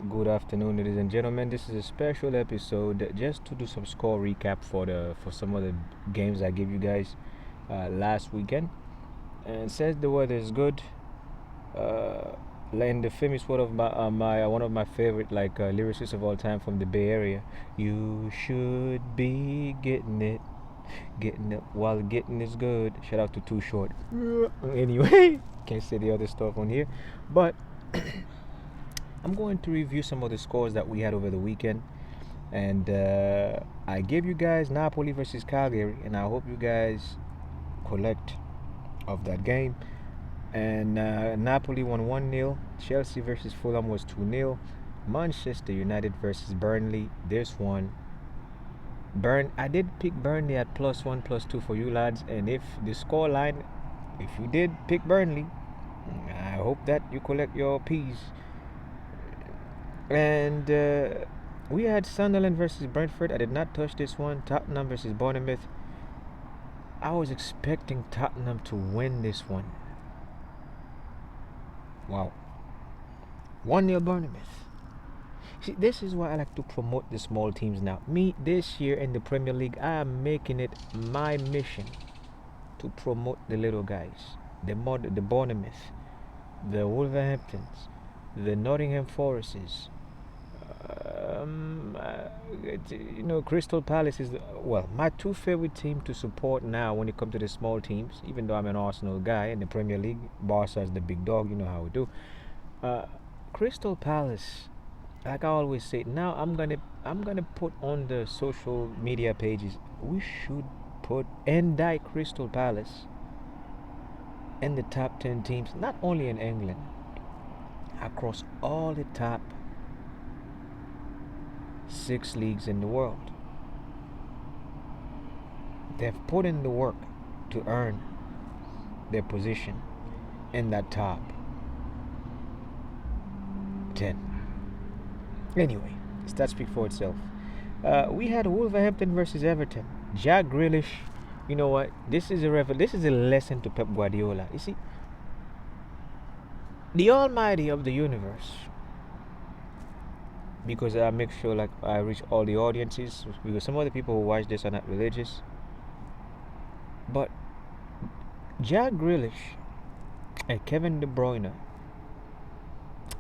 Good afternoon, ladies and gentlemen. This is a special episode just to do some score recap for some of the games I gave you guys last weekend. And since the weather is good, uh, in the famous word of my one of my favorite lyricists of all time from the Bay Area, you should be getting it while getting is good. Shout out to Too Short. Anyway, can't say the other stuff on here, but I'm going to review some of the scores that we had over the weekend. And I gave you guys Napoli versus Calgary, and I hope you guys collect of that game. And Napoli won 1-0. Chelsea versus Fulham was 2-0. Manchester United versus Burnley. This one, I did pick Burnley at +1, +2 for you lads. And if the score line, if you did pick Burnley, I hope that you collect your P's. And we had Sunderland versus Brentford. I did not touch this one. Tottenham versus Bournemouth. I was expecting Tottenham to win this one. Wow. 1-0 Bournemouth. See, this is why I like to promote the small teams now. Me, this year in the Premier League, I am making it my mission to promote the little guys. The Bournemouth, the Wolverhamptons, the Nottingham Forests. Crystal Palace is my two favorite teams to support now when it comes to the small teams. Even though I'm an Arsenal guy in the Premier League, Barca is the big dog. You know how we do. Crystal Palace, like I always say, now I'm gonna put on the social media pages. We should put indict Crystal Palace in the top 10 teams, not only in England, across all the top 6 leagues in the world. They've put in the work to earn their position in that top 10. Anyway, stats speak for itself. We had Wolverhampton versus Everton. Jack Grealish, you know what? This is a lesson to Pep Guardiola. You see, the Almighty of the universe, because I make sure like I reach all the audiences, because some of the people who watch this are not religious. But Jack Grealish and Kevin De Bruyne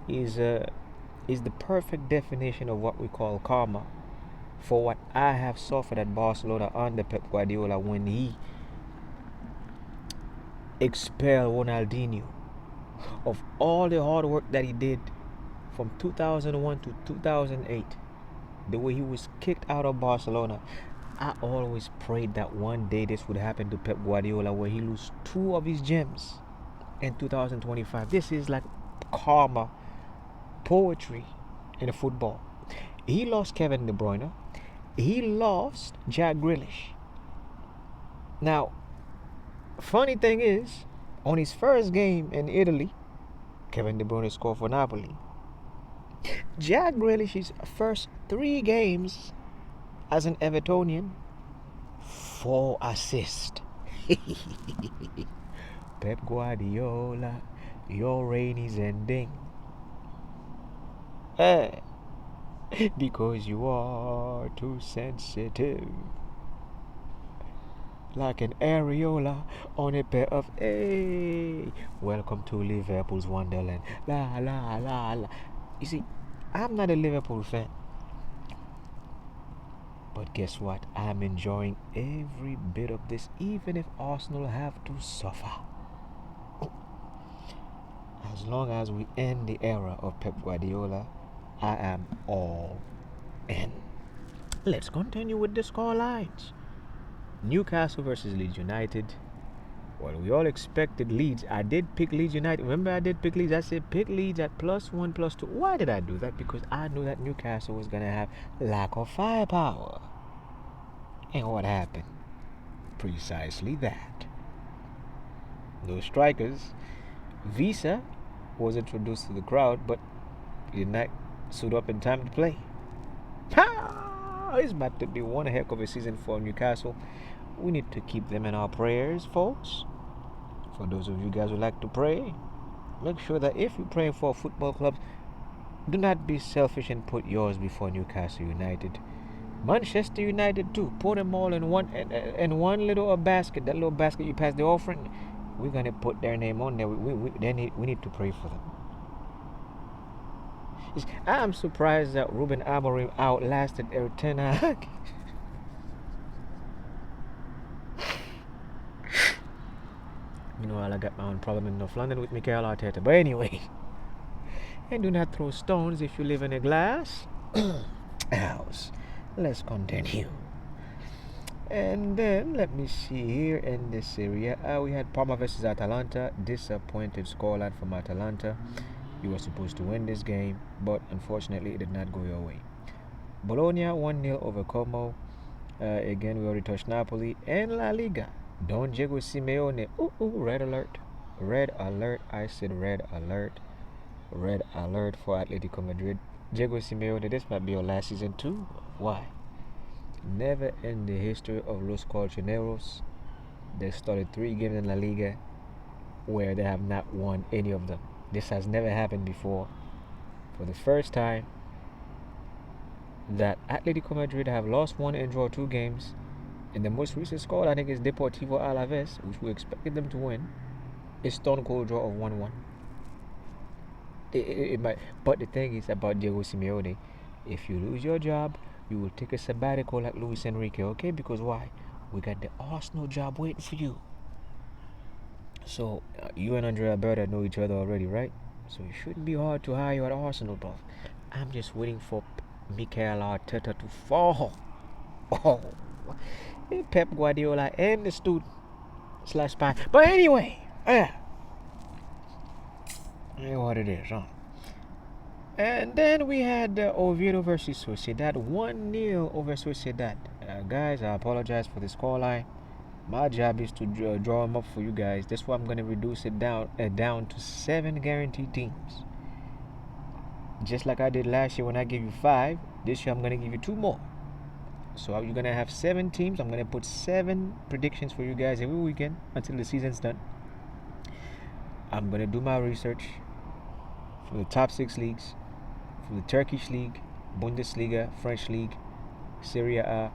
is the perfect definition of what we call karma for what I have suffered at Barcelona under Pep Guardiola when he expelled Ronaldinho of all the hard work that he did from 2001 to 2008, the way he was kicked out of Barcelona. I always prayed that one day this would happen to Pep Guardiola, where he lose 2 of his gems in 2025. This is like karma, poetry in football. He lost Kevin De Bruyne. He lost Jack Grealish. Now, funny thing is, on his first game in Italy, Kevin De Bruyne scored for Napoli. Jack Grealish's first 3 games as an Evertonian, 4 assists. Pep Guardiola, your reign is ending. Because you are too sensitive. Like an areola on a pair of welcome to Liverpool's Wonderland. La la la la. You see, I'm not a Liverpool fan, but guess what? I'm enjoying every bit of this, even if Arsenal have to suffer. As long as we end the era of Pep Guardiola, I am all in. Let's continue with the score lines. Newcastle versus Leeds United. Well, we all expected Leeds. I did pick Leeds United. Remember, I did pick Leeds. I said pick Leeds at +1, +2. Why did I do that? Because I knew that Newcastle was going to have lack of firepower. And what happened? Precisely that. No strikers. Visa was introduced to the crowd, but he did not suit up in time to play. It's about to be one heck of a season for Newcastle. We need to keep them in our prayers, folks. For those of you guys who like to pray, make sure that if you're praying for football clubs, Do not be selfish and put yours before Newcastle United. Manchester United too. Put them all in one little basket. That little basket you pass the offering. We're gonna put their name on there. We need to pray for them. I'm surprised that Ruben Amorim outlasted Eric Ten Hag. Meanwhile, I got my own problem in North London with Mikel Arteta. But anyway, and do not throw stones if you live in a glass house. Let's continue. And then let me see here in this Serie we had Parma versus Atalanta. Disappointed scoreline from Atalanta. You were supposed to win this game, but unfortunately it did not go your way. Bologna 1-0 over Como. Again, we already touched Napoli. And La Liga. Don Diego Simeone. Red alert. Red alert. I said red alert. Red alert for Atletico Madrid. Diego Simeone, this might be your last season too. Why? Never in the history of Los Colchoneros, they started 3 games in La Liga where they have not won any of them. This has never happened before. For the first time that Atletico Madrid have lost 1 and draw 2 games. And the most recent score, I think, is Deportivo Alaves, which we expected them to win. A stone cold draw of 1-1. It might, but the thing is about Diego Simeone, if you lose your job, you will take a sabbatical like Luis Enrique, okay? Because why? We got the Arsenal job waiting for you. So you and Andrea Berta know each other already, right? So it shouldn't be hard to hire you at Arsenal, bro. I'm just waiting for Mikel Arteta to fall. Oh, Pep Guardiola and the student / spy. But anyway, what it is, huh? And then we had Oviedo versus Sociedad, 1-0 over Sociedad. Guys, I apologize for the scoreline. My job is to draw them up for you guys. That's why I'm going to reduce it down to 7 guaranteed teams. Just like I did last year when I gave you 5. This year I'm going to give you 2 more. So you're going to have 7 teams. I'm going to put 7 predictions for you guys every weekend until the season's done. I'm going to do my research for the top 6 leagues, for the Turkish League, Bundesliga, French League, Serie A,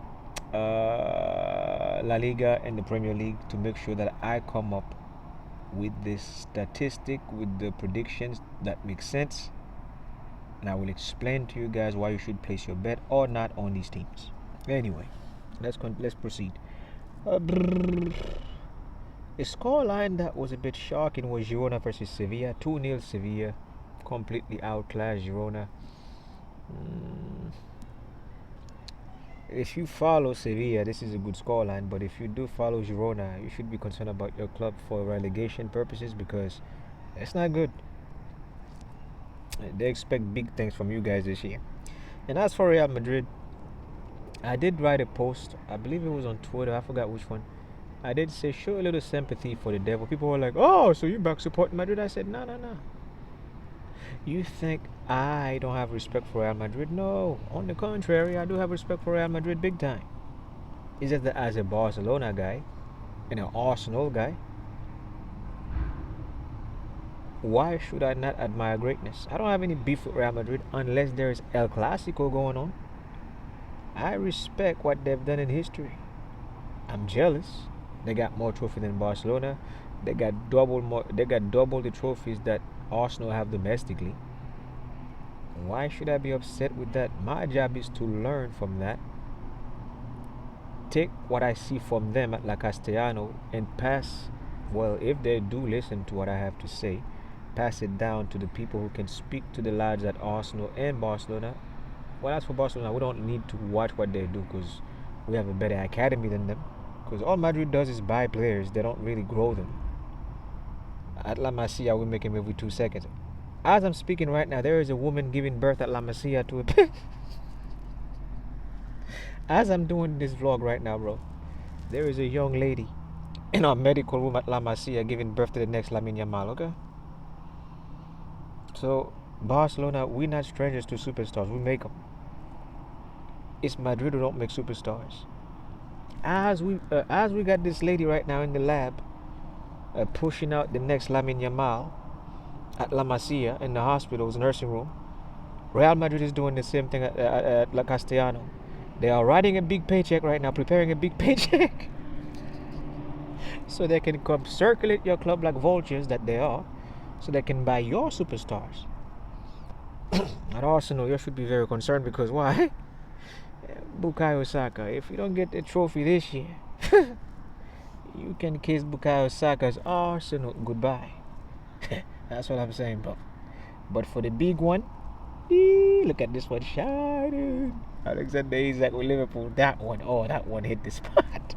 La Liga, and the Premier League to make sure that I come up with this statistic, with the predictions that make sense. And I will explain to you guys why you should place your bet or not on these teams. Anyway, let's proceed. A scoreline that was a bit shocking was Girona versus Sevilla. 2-0 Sevilla. Completely outclassed Girona. If you follow Sevilla, this is a good scoreline. But if you do follow Girona, you should be concerned about your club for relegation purposes, because it's not good. They expect big things from you guys this year. And as for Real Madrid, I did write a post. I believe it was on Twitter. I forgot which one. I did say show a little sympathy for the devil. People were like, "Oh, so you back supporting Madrid?" I said, no. You think I don't have respect for Real Madrid? No. On the contrary, I do have respect for Real Madrid big time. It's just that as a Barcelona guy and an Arsenal guy, why should I not admire greatness? I don't have any beef with Real Madrid unless there's El Clasico going on. I respect what they've done in history. I'm jealous. They got more trophies than Barcelona. They got double the trophies that Arsenal have domestically. Why should I be upset with that? My job is to learn from that. Take what I see from them at La Castellano and pass, well, if they do listen to what I have to say, pass it down to the people who can speak to the lads at Arsenal and Barcelona. Well, as for Barcelona, we don't need to watch what they do because we have a better academy than them. Because all Madrid does is buy players. They don't really grow them. At La Masia, we make him every 2 seconds. As I'm speaking right now, there is a woman giving birth at La Masia to a As I'm doing this vlog right now, bro, there is a young lady in our medical room at La Masia giving birth to the next Lamine Yamal, okay? So, Barcelona, we're not strangers to superstars. We make them. It's Madrid who don't make superstars. As we got this lady right now in the lab pushing out the next Lamine Yamal at La Masia in the hospital's nursing room, Real Madrid is doing the same thing at La Castellano. They are writing a big paycheck right now, preparing a big paycheck, so they can come circulate your club like vultures that they are, so they can buy your superstars. At Arsenal, you should be very concerned because why? Bukayo Saka, if you don't get the trophy this year, you can kiss Bukayo Saka's Arsenal goodbye. That's what I'm saying, bro. But for the big one, look at this one shining. Alexander Isak with Liverpool. That one hit the spot.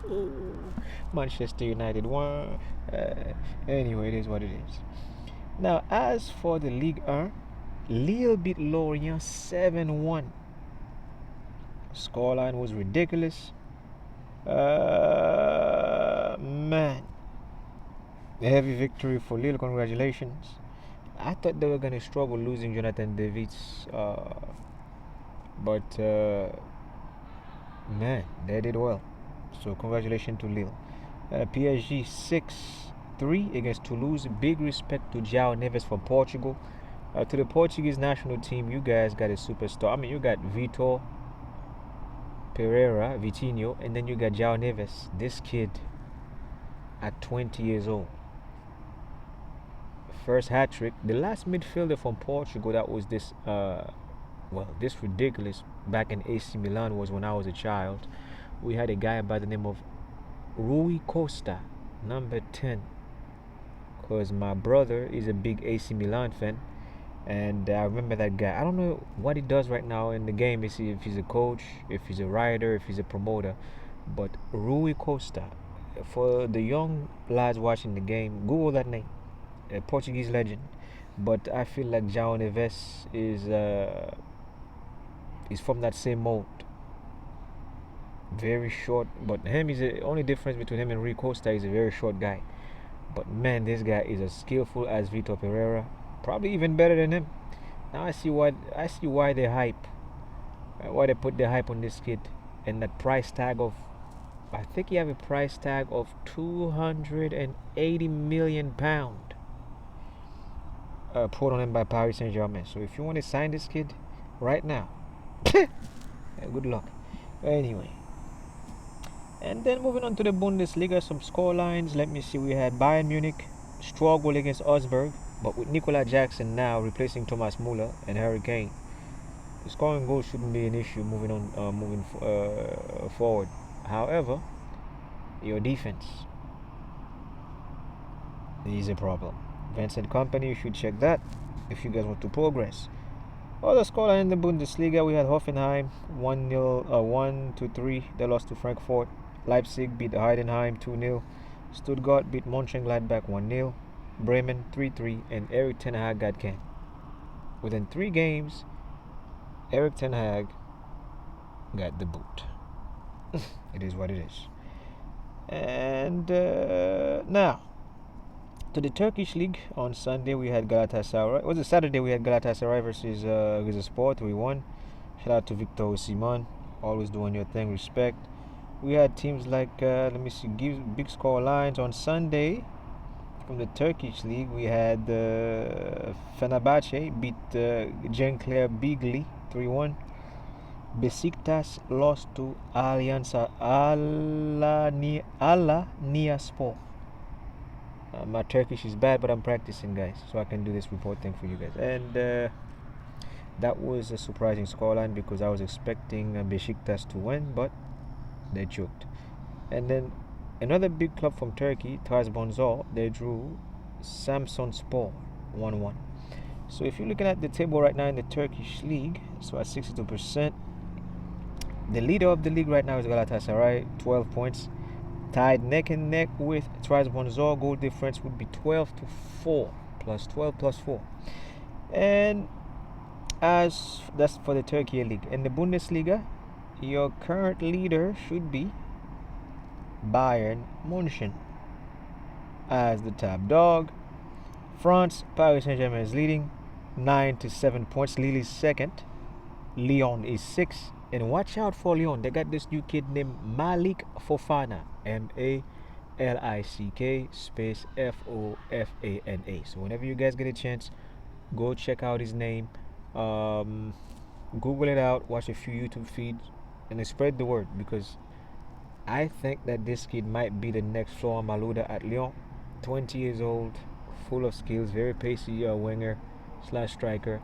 Ooh, Manchester United won. Anyway, it is what it is. Now, as for the Ligue 1, Lille beat Lorient 7-1. Scoreline was ridiculous. Man, a heavy victory for Lille. Congratulations. I thought they were going to struggle losing Jonathan Davids, but man, they did well. So congratulations to Lille. PSG 6-3 against Toulouse. Big respect to João Neves from Portugal. To the Portuguese national team, you guys got a superstar. I mean, you got Vitor Pereira, Vitinho, and then you got João Neves. This kid at 20 years old. First hat trick. The last midfielder from Portugal that was this this ridiculous back in AC Milan was when I was a child. We had a guy by the name of Rui Costa, number 10. Because my brother is a big AC Milan fan, and I remember that guy. I don't know what he does right now in the game. If he's a coach, if he's a writer, if he's a promoter, but Rui Costa. For the young lads watching the game, Google that name. A Portuguese legend, but I feel like João Neves is from that same mold. Very short, but him is the only difference between him and Rui Costa is a very short guy. But man, this guy is as skillful as Vitor Pereira, probably even better than him. Now I see why they hype, why they put the hype on this kid, and that price tag of, I think he have a price tag of £280 million. Put on him by Paris Saint-Germain. So if you want to sign this kid right now, good luck. Anyway, and then moving on to the Bundesliga, some score lines. Let me see. We had Bayern Munich struggle against Augsburg, but with Nicola Jackson now replacing Thomas Müller and Harry Kane, the scoring goals shouldn't be an issue moving forward. However, your defense is a problem. Vincent Company, you should check that if you guys want to progress. Other scoreline in the Bundesliga, we had Hoffenheim 1-3. They lost to Frankfurt. Leipzig beat Heidenheim 2-0. Stuttgart beat Mönchengladbach 1-0. Bremen 3-3, and Erik ten Hag got canned. Within 3 games, Erik ten Hag got the boot. It is what it is. And now, to the Turkish league, on Sunday we had Galatasaray. It was a Saturday we had Galatasaray versus Rizespor. We won. Shout out to Victor Osimhen, always doing your thing. Respect. We had teams like let me see, give big score lines on Sunday. From the Turkish league, we had Fenerbahce beat Gencler Bigli 3-1. Besiktas lost to Alanya my Turkish is bad, but I'm practicing, guys, so I can do this report thing for you guys. And that was a surprising scoreline because I was expecting Besiktas to win, but they choked. And then another big club from Turkey, Trabzonspor, they drew Samsunspor 1-1. So if you're looking at the table right now in the Turkish league, so at 62%, the leader of the league right now is Galatasaray, 12 points. Tied neck and neck with Trabzonspor. Goal difference would be 12-4, plus 12 plus 4. And as that's for the Turkey league. In the Bundesliga, your current leader should be Bayern München as the top dog. France, Paris Saint-Germain is leading 9-7 points. Lille is second. Lyon is 6th. And watch out for Lyon. They got this new kid named Malik Fofana. Malick space Fofana. So whenever you guys get a chance, Go check out his name. Um, Google it out. Watch a few YouTube feeds, and then spread the word because I think that this kid might be the next Florent Malouda at Lyon. 20 years old, full of skills, very pacey winger slash striker.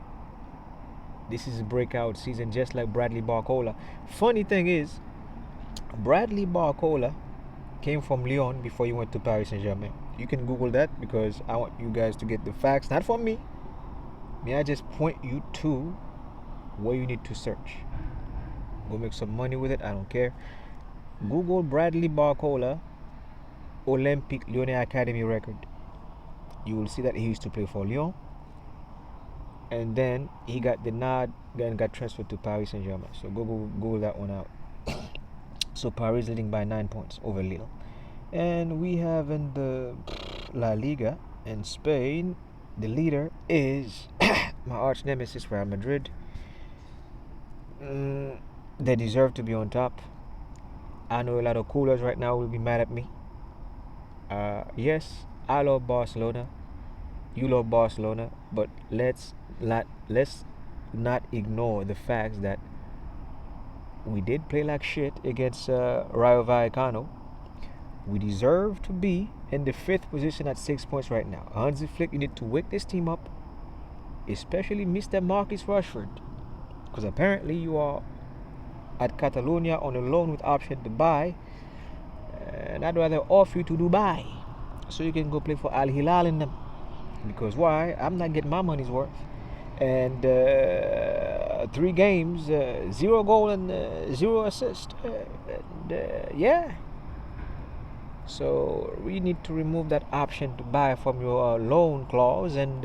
This is a breakout season, just like Bradley Barcola. Funny thing is, Bradley Barcola came from Lyon before he went to Paris Saint-Germain. You can Google that because I want you guys to get the facts, not from me. May I just point you to where you need to search. Go make some money with it, I don't care. Google Bradley Barcola Olympique Lyonnais Academy record. You will see that he used to play for Lyon. And then he got the nod and got transferred to Paris Saint-Germain. So Google that one out. So Paris leading by 9 points over Lille. And we have in the La Liga in Spain, the leader is my arch nemesis Real Madrid. They deserve to be on top. I know a lot of coolers right now will be mad at me. Yes, I love Barcelona. You love Barcelona, but let's not ignore the fact that we did play like shit against Rayo Vallecano. We deserve to be in the 5th position at 6 points right now. Hansi Flick, you need to wake this team up, especially Mr. Marcus Rashford, because apparently you are at Catalonia on a loan with option to buy, and I'd rather offer you to Dubai so you can go play for Al Hilal in them. Because why? I'm not getting my money's worth. And 3 games, 0 goal and 0 assist. Yeah. So we need to remove that option to buy from your loan clause and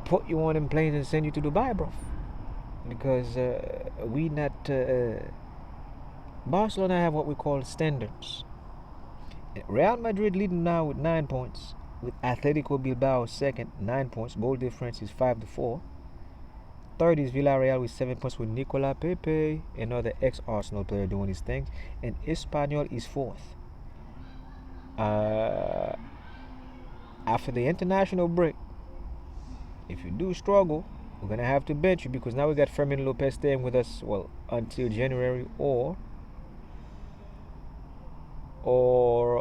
put you on them planes and send you to Dubai, bro. Because we not Barcelona have what we call standards. Real Madrid leading now with 9 points, with Atletico Bilbao second, 9 points. Goal difference is 5-4. Third is Villarreal with 7 points with Nicolas Pepe, another ex-Arsenal player doing his thing. And Espanyol is fourth. After the international break, if you do struggle, we're going to have to bench you because now we got Fermin Lopez staying with us, well, until January or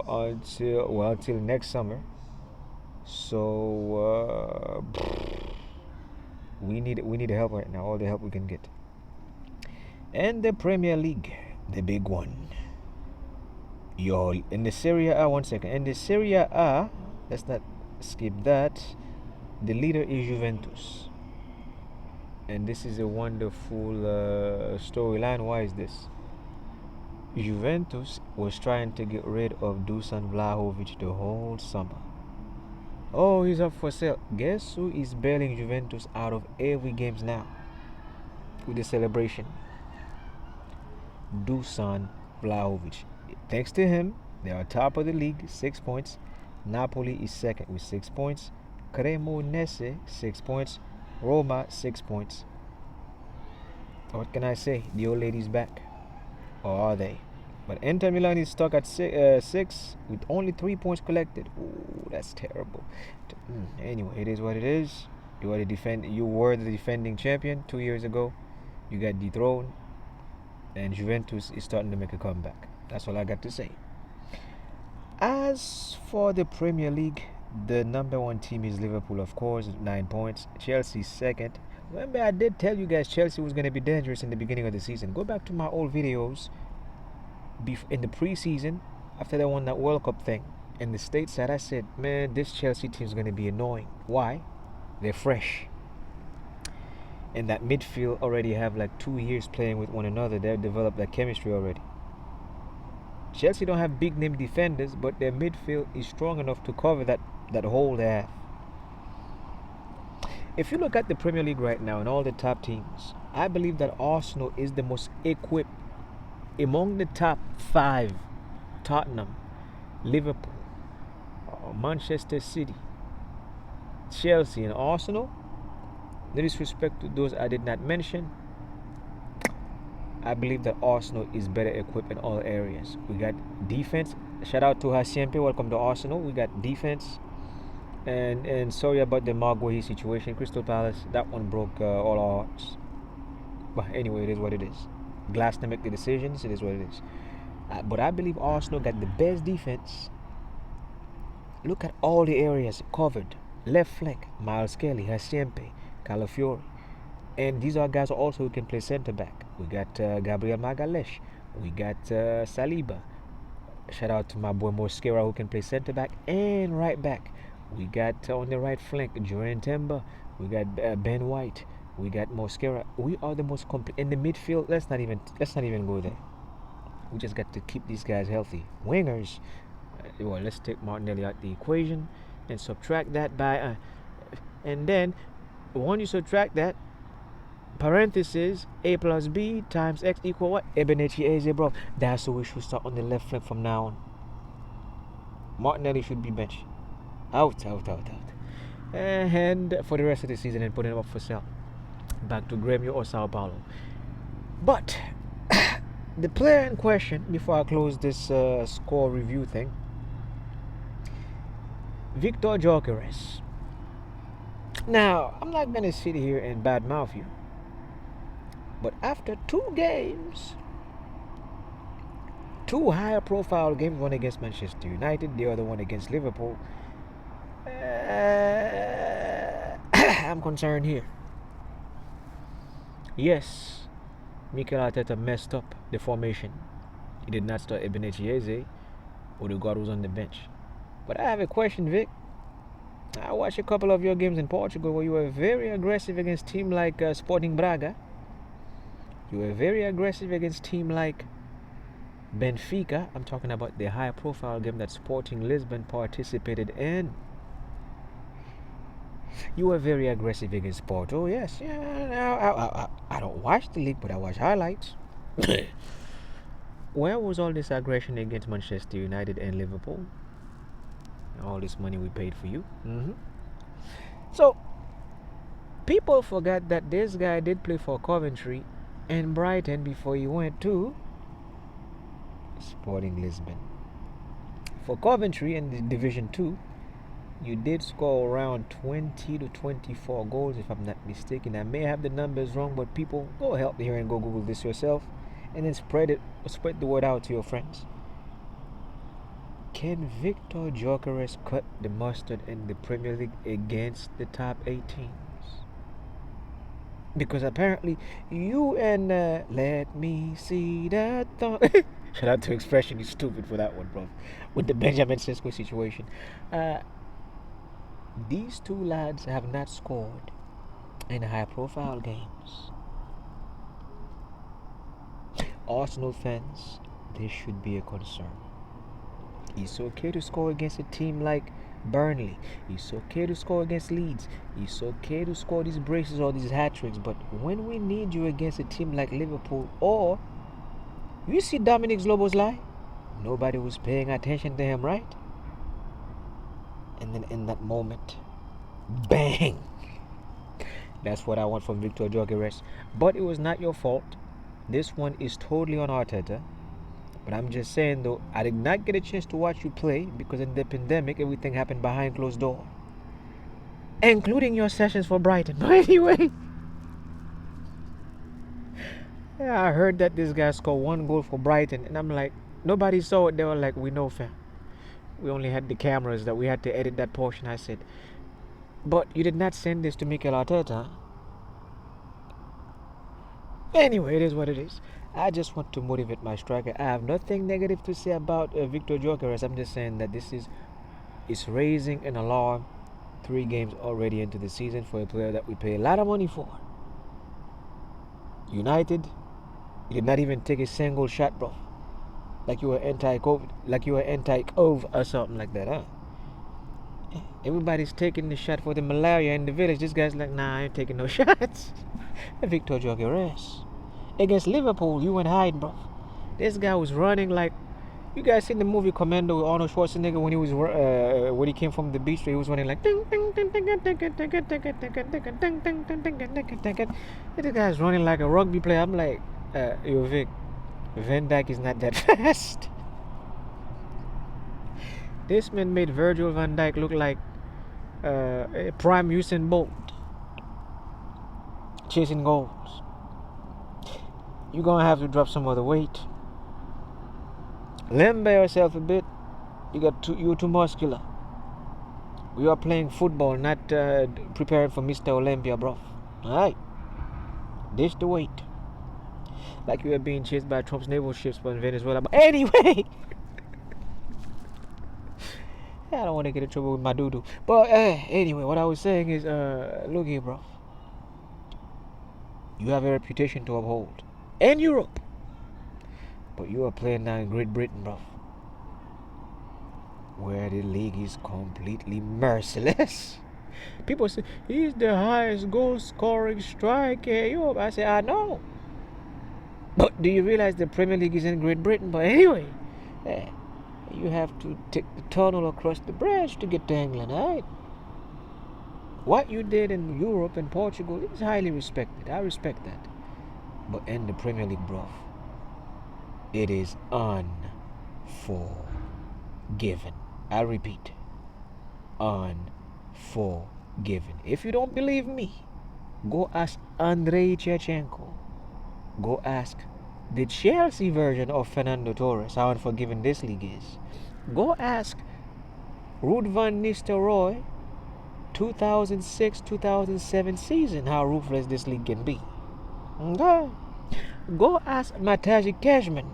until next summer. So we need help right now, all the help we can get. And the Premier League, the big one. In the Serie A, one second. In the Serie A, let's not skip that. The leader is Juventus. And this is a wonderful storyline. Why is this? Juventus was trying to get rid of Dusan Vlahovic the whole summer. Oh, he's up for sale. Guess who is bailing Juventus out of every games now with the celebration? Dusan Vlahovic. Thanks to him, they are top of the league, 6 points. Napoli is second with 6 points. Cremonese, 6 points. Roma, 6 points. What can I say? The old lady's back. Or are they? But Inter Milan is stuck at 6 with only 3 points collected. Ooh, that's terrible. Anyway, it is what it is. You were the defending champion 2 years ago. You got dethroned. And Juventus is starting to make a comeback. That's all I got to say. As for the Premier League, the number 1 team is Liverpool, of course, with 9 points. Chelsea second. Remember, I did tell you guys Chelsea was going to be dangerous in the beginning of the season. Go back to my old videos in the preseason after they won that World Cup thing. In the stateside, I said, man, this Chelsea team is going to be annoying. Why? They're fresh. And that midfield already have like 2 years playing with one another. They've developed that chemistry already. Chelsea don't have big name defenders, but their midfield is strong enough to cover that hole they have. If you look at the Premier League right now and all the top teams, I believe that Arsenal is the most equipped among the top 5. Tottenham, Liverpool, Manchester City, Chelsea, and Arsenal. No disrespect to those I did not mention. I believe that Arsenal is better equipped in all areas. We got defense. Shout out to Hasiempe. Welcome to Arsenal. We got defense. And sorry about the Maguire situation. Crystal Palace, that one broke all our hearts. But anyway, it is what it is. Glass to make the decisions. It is what it is. But I believe Arsenal got the best defense. Look at all the areas covered. Left flank, Miles Kelly, Hasiempe, Calafiori. And these are guys also who can play centre back. We got Gabriel Magalhaes. We got Saliba. Shout out to my boy Mosquera who can play centre back and right back. We got on the right flank Jordan Timber. We got Ben White. We got Mosquera. We are the most complete in the midfield. Let's not even go there. We just got to keep these guys healthy. Wingers. Well, let's take Martinelli out the equation and subtract that by and then when you subtract that, parenthesis A plus B times X equal what? Ebenechi Eze, bro. That's who we should start on the left flank from now on. Martinelli should be benched. Out. And for the rest of the season and putting him up for sale. Back to Grêmio or Sao Paulo. But the player in question, before I close this score review thing, Victor Gyökeres. Now, I'm not going to sit here and badmouth you, but after 2 games, 2 higher profile games, one against Manchester United, the other one against Liverpool, I'm concerned here. Yes, Mikel Arteta messed up the formation. He did not start Ebenechi Eze. Odegaard was on the bench. But I have a question, Vic. I watched a couple of your games in Portugal where you were very aggressive against team like Sporting Braga. You were very aggressive against team like Benfica. I'm talking about the high-profile game that Sporting Lisbon participated in. You were very aggressive against Porto, yes. Yeah, I don't watch the league, but I watch highlights. Where was all this aggression against Manchester United and Liverpool? All this money we paid for you. So, people forgot that this guy did play for Coventry and Brighton before he went to Sporting Lisbon. For Coventry in the Division 2, you did score around 20 to 24 goals, if I'm not mistaken. I may have the numbers wrong, but people, go help me here and go Google this yourself, and then spread the word out to your friends. Can Victor Gyökeres cut the mustard in the Premier League against the top 8 teams? Because apparently you and let me see that thought. Shout out to Expression, he's stupid for that one, bro. With the Benjamin Sesko situation. These 2 lads have not scored in high-profile games. Arsenal fans, this should be a concern. It's okay to score against a team like Burnley. It's okay to score against Leeds. It's okay to score these braces or these hat-tricks. But when we need you against a team like Liverpool, or you see Dominic Szoboszlai, nobody was paying attention to him, right? And then in that moment, bang! That's what I want from Victor Gyökeres. But it was not your fault. This one is totally on Arteta. But I'm just saying though, I did not get a chance to watch you play because in the pandemic, everything happened behind closed door. Including your sessions for Brighton. But anyway, yeah, I heard that this guy scored 1 goal for Brighton. And I'm like, nobody saw it. They were like, we know, fam. We only had the cameras that we had to edit that portion. I said, but you did not send this to Mikel Arteta. Anyway, it is what it is. I just want to motivate my striker. I have nothing negative to say about Victor Gyökeres. I'm just saying that this is raising an alarm. 3 games already into the season for a player that we pay a lot of money for. United, you did not even take a single shot, bro. Like you were anti-COVID, like you were anti-COVID or something like that, huh? Everybody's taking the shot for the malaria in the village. This guy's like, nah, I ain't taking no shots. Victor Gyökeres. Against Liverpool, you went hiding, bro. This guy was running like... You guys seen the movie Commando with Arnold Schwarzenegger when he was when he came from the beach? He was running like... This guy's running like a rugby player. I'm like, yo, Vic, Van Dijk is not that fast. This man made Virgil van Dijk look like prime Usain Bolt chasing goals. You're gonna have to drop some of the weight. Limber yourself a bit. You're too muscular. We are playing football, not preparing for Mr. Olympia, bro. Alright? Dish the weight. Like you were being chased by Trump's naval ships in Venezuela. But anyway, I don't want to get in trouble with my doo-doo. But anyway, what I was saying is, look here, bro. You have a reputation to uphold. In Europe. But you are playing now in Great Britain, bro. Where the league is completely merciless. People say, he's the highest goal-scoring striker in Europe. I say, I know. But do you realize the Premier League is in Great Britain? But anyway, you have to take the tunnel across the bridge to get to England, alright? What you did in Europe and Portugal is highly respected. I respect that. But in the Premier League, bro, it is unforgiven. I repeat, unforgiven. If you don't believe me, go ask Andrei Shevchenko. Go ask the Chelsea version of Fernando Torres how unforgiving this league is. Go ask Ruud van Nistelrooy 2006-2007 season how ruthless this league can be. Okay. Go ask Mataji Cashman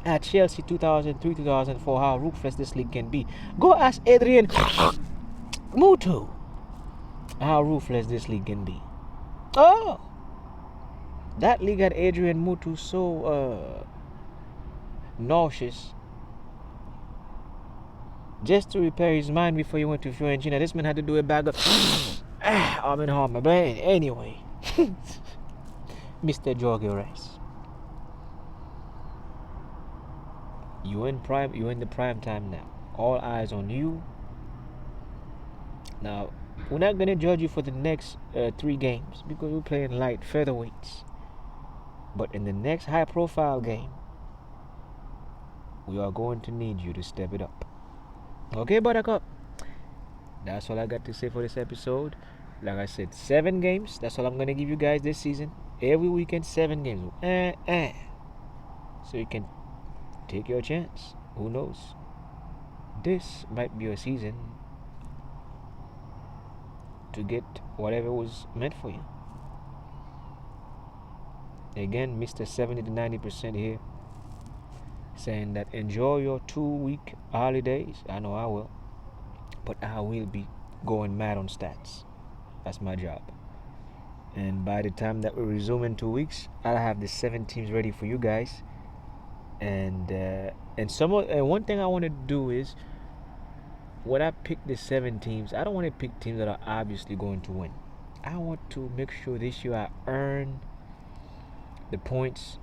at Chelsea 2003-2004 how ruthless this league can be. Go ask Adrian Mutu how ruthless this league can be. Oh, that league had Adrian Mutu so nauseous just to repair his mind before he went to Fiorentina. This man had to do a bag of arm and arm. But anyway, Mr. Jorge, you're in the prime time now. All eyes on you. Now, we're not gonna judge you for the next 3 games because we're playing light featherweights. But in the next high-profile game, we are going to need you to step it up. Okay, Buttercup? That's all I got to say for this episode. Like I said, 7 games. That's all I'm going to give you guys this season. Every weekend, 7 games. So you can take your chance. Who knows? This might be a season to get whatever was meant for you. Again, Mr. 70 to 90% here, saying that enjoy your 2-week holidays. I know I will, but I will be going mad on stats. That's my job. And by the time that we resume in 2 weeks, I'll have the 7 teams ready for you guys. And one thing I want to do is, when I pick the 7 teams, I don't want to pick teams that are obviously going to win. I want to make sure this year I earn the points.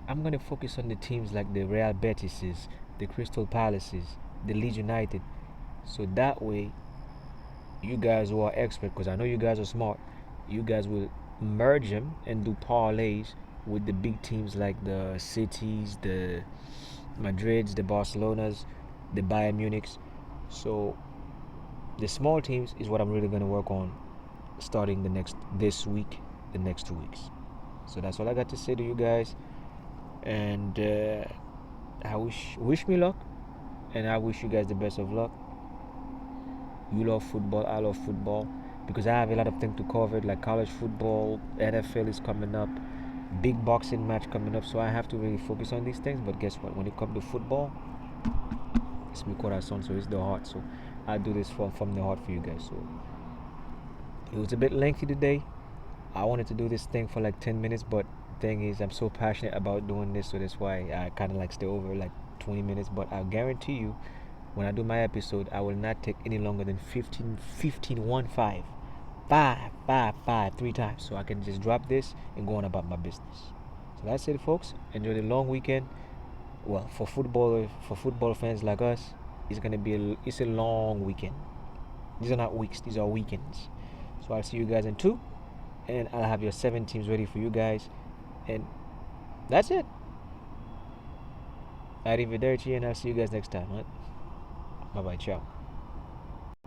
I'm going to focus on the teams like the Real Betises, the Crystal Palaces, the Leeds United. So that way, you guys who are expert, because I know you guys are smart, you guys will merge them and do parlays with the big teams like the Cities, the Madrids, the Barcelonas, the Bayern Munichs. So the small teams is what I'm really going to work on starting this week, the next 2 weeks. So that's all I got to say to you guys. And I wish me luck, and I wish you guys the best of luck. You love football, I love football, because I have a lot of things to cover, like college football, NFL is coming up, big boxing match coming up, so I have to really focus on these things. But guess what? When it comes to football, it's mi corazón, so it's the heart. So I do this from the heart for you guys. So it was a bit lengthy today. I wanted to do this thing for like 10 minutes, but thing is, I'm so passionate about doing this, so that's why I kind of like stay over like 20 minutes. But I guarantee you, when I do my episode, I will not take any longer than 15 3 times, so I can just drop this and go on about my business. So that's it, folks. Enjoy the long weekend. Well, for football fans like us, it's a long weekend. These are not weeks, these are weekends. So I'll see you guys in 2, and I'll have your 7 teams ready for you guys. And that's it. Arrivederci, and I'll see you guys next time. Right? Bye bye, ciao.